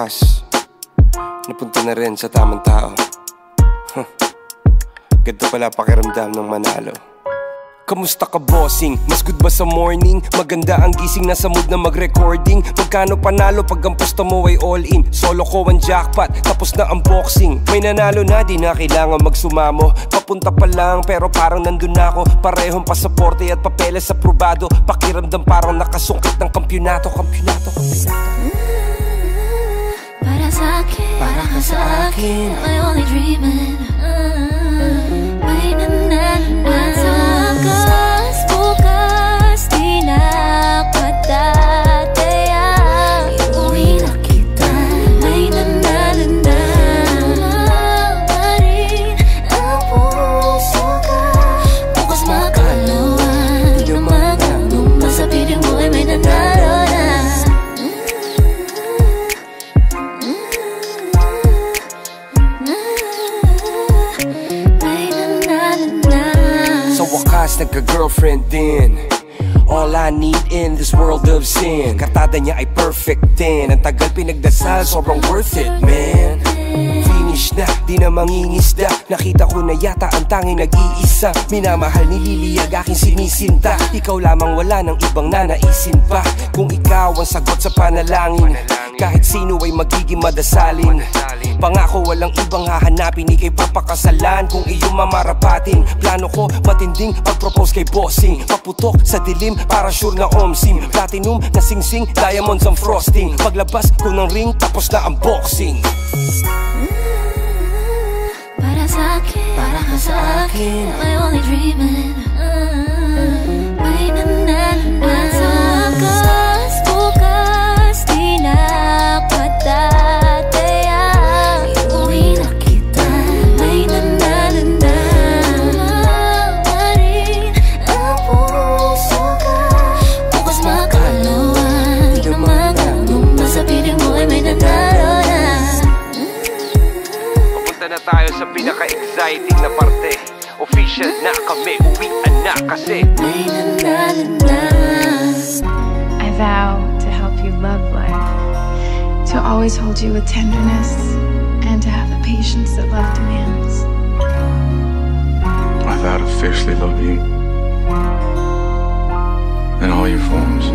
wakas, napunta na rin sa tamang tao. Ganito pala pakiramdam ng manalo. Kamusta ka bossing? Mas good ba sa morning? Maganda ang gising, nasa mood na mag-recording. Magkano panalo pag ang pusta mo ay all in? Solo ko ang jackpot, tapos na ang boxing. May nanalo na, di na kailangan magsumamo. Papunta pa lang pero parang nandun na ako. Parehong pasaporte at papeles aprobado. Pakiramdam parang nakasungkit ng kampyonato. Para sa akin, para ka sa akin, my only dreaming. May nananakas, bukas, di na patataya. Iuwi na kita, may nananakas pa rin ang puso ka. Bukas makalawan, dumagang nung masabihin mo ay may nanalo na. Sa wakas, nagka-girlfriend din. All I need in this world of sin. Kartada niya ay perfect din. Ang tagal pinagdasal, sobrang worth it, man. Finish na, di na mangingisda. Nakita ko na yata ang tanging nag-iisa. Minamahal ni Lily, aking sinisinta. Ikaw lamang, wala ng ibang nanaisin pa. Kung ikaw ang sagot sa panalangin, kahit sino ay magiging madasalin. Pangako walang ibang hahanapin, ika'y papakasalan kung iyong mamarapatin. Plano ko matinding pag-propose kay bossing. Paputok sa dilim para sure na omsim. Platinum na singsing, diamonds ang frosting. Paglabas ko ng ring, tapos na ang boxing. Para sa akin, para ka sa akin, my only dreaming. May nananakas, bukas, di na patataya. Iuwi na kita, may nananakas pa rin ang puso ka. Bukas makalawan, dumagang nung masabihin mo ay may nanalo na. Papunta na tayo sa pinaka-exciting na parte. Official na kami, uwian na kasi may nanalo na. I vow to help you love life, to always hold you with tenderness, and to have the patience that love demands. I vow to fiercely love you in all your forms,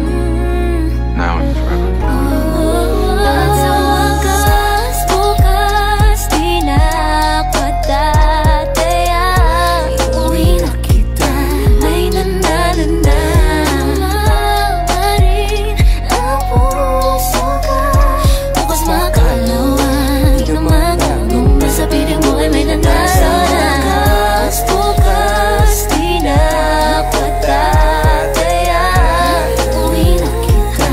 now and forever. Sa wakas, bukas, di na patataya. Iuwi na kita, may nanalo na. Pa rin ang puso ka. Bukas makalawan, dumagang nung masabihin mo ay may nanalo na. Sa wakas, bukas, di na patataya. Iuwi na kita,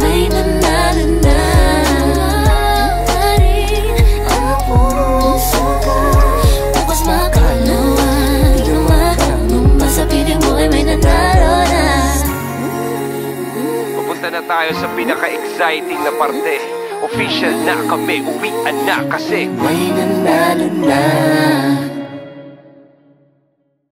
may nanalo na. Pa rin ang puso ka. Bukas makalawan, dumagang nung masabihin mo ay may nanalo na. papunta na tayo sa pinaka-exciting na parte. Official na kami, uwian na kasi May nanalo na.